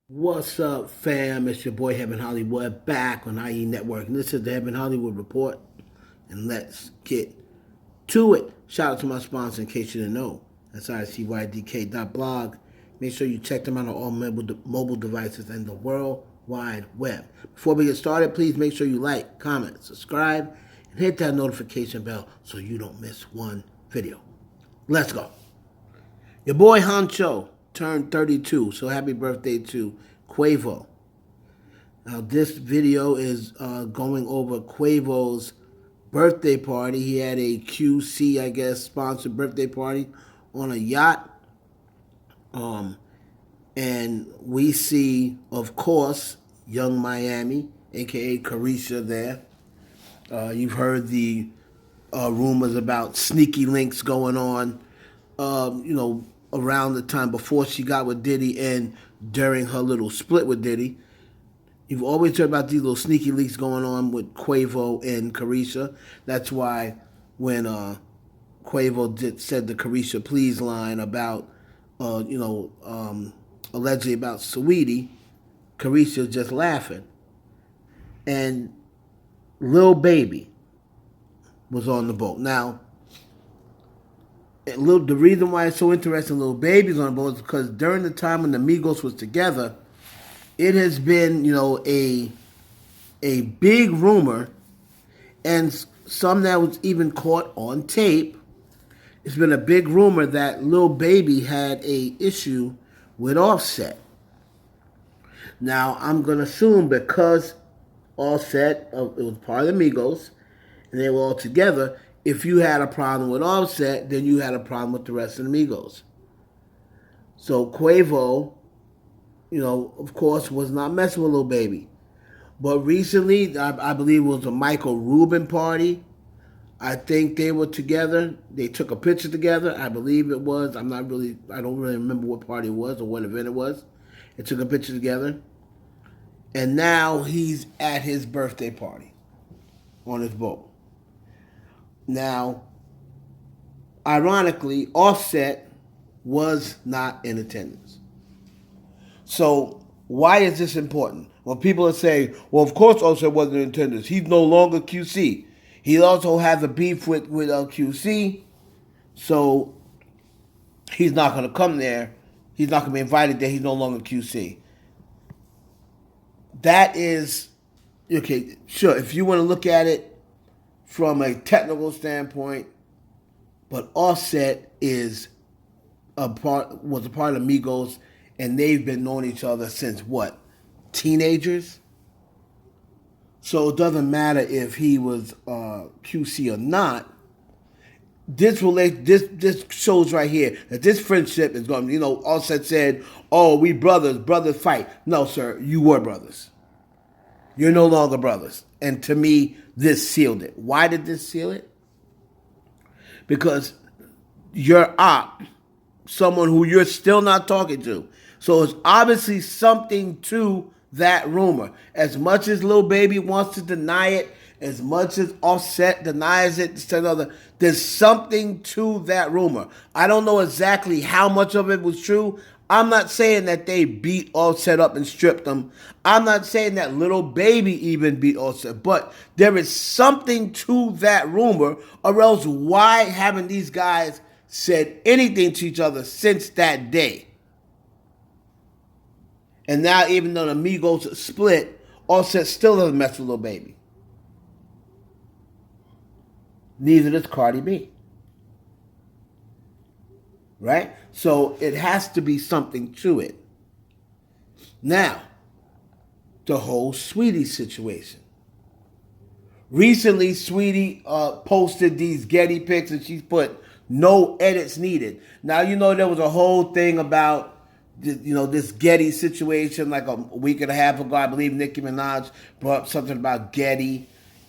What's up, fam? It's your boy Heaven Hollywood back on IE Network. And this is the Heaven Hollywood Report. And let's get to it. Shout out to my sponsor in case you didn't know. That's ICYDK.blog. Make sure you check them out on all mobile devices and the World Wide Web. Before we get started, please make sure you like, comment, subscribe, and hit that notification bell so you don't miss one video. Let's go. Your boy Honcho turned 32, so happy birthday to Quavo. Now this video is going over Quavo's birthday party. He had a QC, I guess, sponsored birthday party on a yacht. And we see, of course, Young Miami, a.k.a. Carisha there. You've heard the rumors about sneaky links going on, around the time before she got with Diddy and during her little split with Diddy. You've always heard about these little sneaky leaks going on with Quavo and Carisha. That's why when Quavo said the Carisha Please line about, allegedly about Saweetie, Carisha was just laughing. And Lil Baby was on the boat. Now, the reason why it's so interesting Lil Baby's on the boat is because during the time when the Migos was together, it has been, a big rumor, and some that was even caught on tape. It's been a big rumor that Lil Baby had a issue with Offset. Now, I'm going to assume because Offset, it was part of the Migos, and they were all together, if you had a problem with Offset, then you had a problem with the rest of the Migos. So Quavo, of course, was not messing with Lil Baby. But recently, I believe it was a Michael Rubin party. I think they were together. They took a picture together. I believe it was. I don't really remember what party it was or what event it was. They took a picture together. And now he's at his birthday party on his boat. Now, ironically, Offset was not in attendance. So why is this important? Well, people are saying, well, of course Offset wasn't in attendance. He's no longer QC. He also has a beef with QC, so he's not going to come there. He's not going to be invited there. He's no longer QC. That is, okay, sure, if you want to look at it from a technical standpoint, but Offset was a part of Migos, and they've been knowing each other since what? Teenagers? So it doesn't matter if he was QC or not. This shows right here that this friendship is going. Offset said, "Oh, we brothers fight." No, sir, you were brothers. You're no longer brothers. And to me, this sealed it. Why did this seal it? Because your op, someone who you're still not talking to. So it's obviously something to that rumor. As much as Lil Baby wants to deny it, as much as Offset denies it, there's something to that rumor. I don't know exactly how much of it was true. I'm not saying that they beat Offset up and stripped them. I'm not saying that Lil Baby even beat Offset. But there is something to that rumor, or else why haven't these guys said anything to each other since that day? And now, even though the Migos split, Offset still doesn't mess with Lil Baby. Neither does Cardi B. Right? So it has to be something to it. Now, the whole Saweetie situation. Recently, Saweetie posted these Getty pics, and she's put no edits needed. Now, there was a whole thing about this Getty situation like a week and a half ago. I believe Nicki Minaj brought up something about Getty,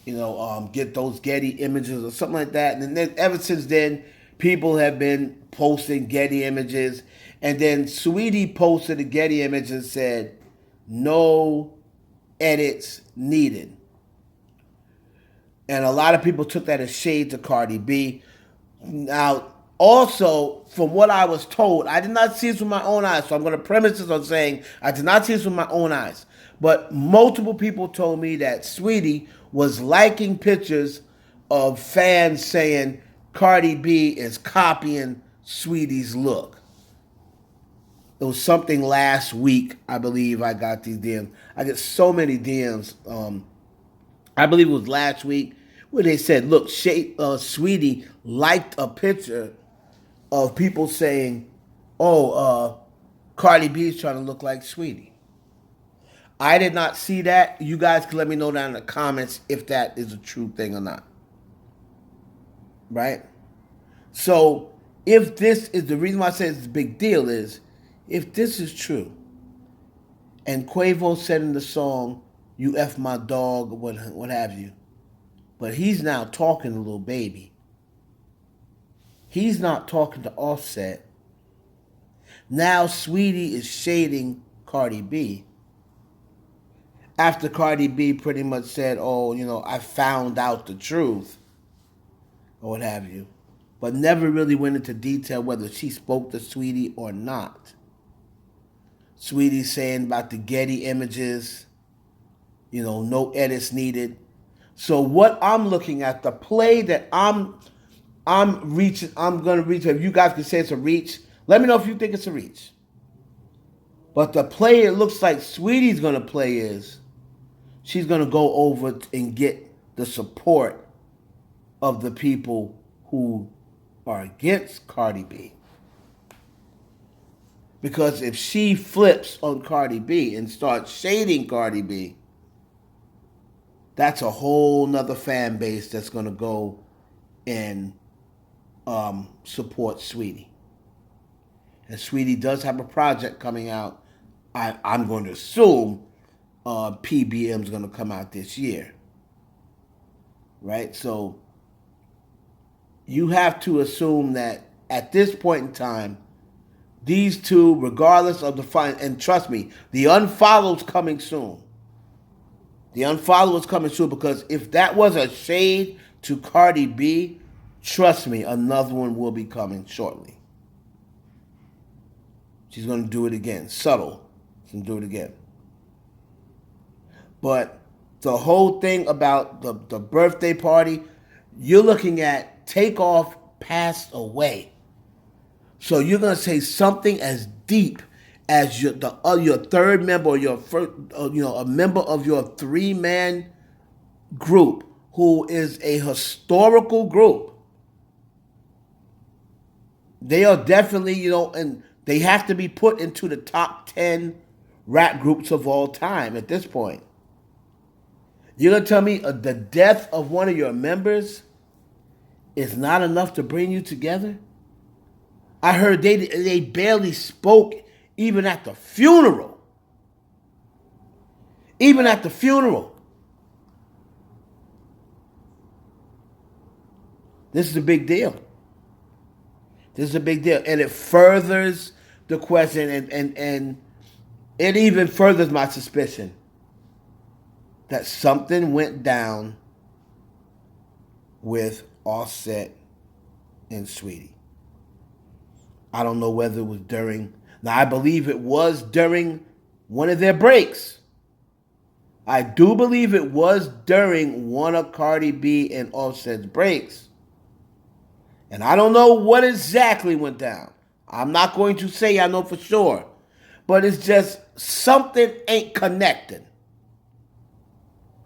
get those Getty images or something like that. And then ever since then, people have been posting Getty images. And then Saweetie posted a Getty image and said, no edits needed. And a lot of people took that as shade to Cardi B. Now, Also, from what I was told, I did not see this with my own eyes, so I'm going to premise this on saying I did not see this with my own eyes. But multiple people told me that Saweetie was liking pictures of fans saying Cardi B is copying Sweetie's look. It was something last week, I believe I got these DMs. I get so many DMs. I believe it was last week where they said, look, Saweetie liked a picture of people saying, oh, Cardi B is trying to look like Saweetie. I did not see that. You guys can let me know down in the comments if that is a true thing or not. Right? So, if this is the reason why I say it's a big deal is, if this is true, and Quavo said in the song, you F my dog, what have you, but he's now talking to Lil Baby. He's not talking to Offset. Now Saweetie is shading Cardi B. After Cardi B pretty much said, oh, I found out the truth, or what have you, but never really went into detail whether she spoke to Saweetie or not. Saweetie saying about the Getty images, no edits needed. So what I'm looking at, the play that I'm reaching, I'm gonna reach. If you guys can say it's a reach, let me know if you think it's a reach. But the play it looks like Saweetie's gonna play is she's gonna go over and get the support of the people who are against Cardi B. Because if she flips on Cardi B and starts shading Cardi B, that's a whole nother fan base that's going to go and support Saweetie. And Saweetie does have a project coming out. I'm going to assume PBM is going to come out this year. Right? So you have to assume that at this point in time, these two, regardless of the fine, and trust me, the unfollow's coming soon. The unfollow is coming soon because if that was a shade to Cardi B, trust me, another one will be coming shortly. She's going to do it again. Subtle. She's going to do it again. But the whole thing about the birthday party, you're looking at Takeoff passed away. So you're gonna say something as deep as your third member or your first, a member of your 3-man group who is a historical group. They are definitely, and they have to be put into the top 10 rap groups of all time at this point. You're gonna tell me the death of one of your members is not enough to bring you together? I heard they barely spoke even at the funeral. Even at the funeral. This is a big deal. This is a big deal. And it furthers the question and it even furthers my suspicion that something went down with Offset and Saweetie. I don't know whether it was during. Now, I believe it was during one of their breaks. I do believe it was during one of Cardi B and Offset's breaks. And I don't know what exactly went down. I'm not going to say I know for sure. But it's just something ain't connecting.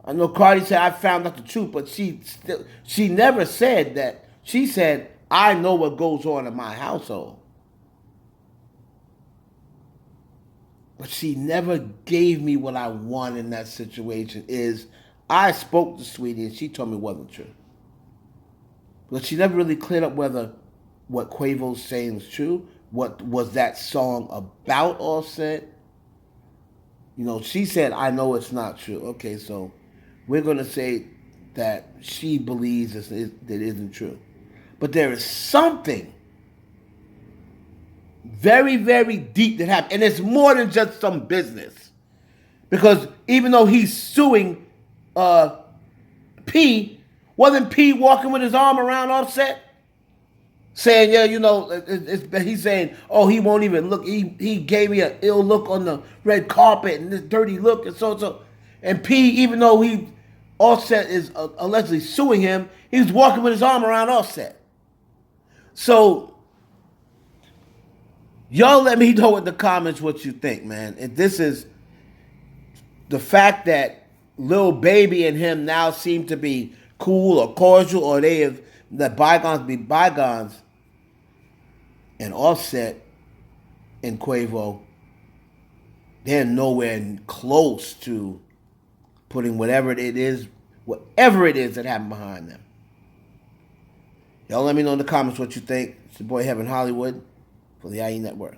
I know Cardi said I found out the truth, but she never said that. She said, I know what goes on in my household. But she never gave me what I want in that situation. I spoke to Saweetie and she told me it wasn't true. But she never really cleared up whether what Quavo's saying was true. What was that song about Offset? She said, I know it's not true. Okay, so we're going to say that she believes that it isn't true. But there is something very, very deep that happened. And it's more than just some business. Because even though he's suing P, wasn't P walking with his arm around Offset? saying, yeah, he's saying, oh, he won't even look. He gave me an ill look on the red carpet and this dirty look and so. And P, even though Offset is allegedly suing him, he was walking with his arm around Offset. So y'all let me know in the comments what you think, man. If this is the fact that Lil Baby and him now seem to be cool or cordial, or they have let bygones be bygones, and Offset and Quavo, they're nowhere close to putting whatever it is that happened behind them. Y'all let me know in the comments what you think. It's your boy Heaven Hollywood for the IE Network.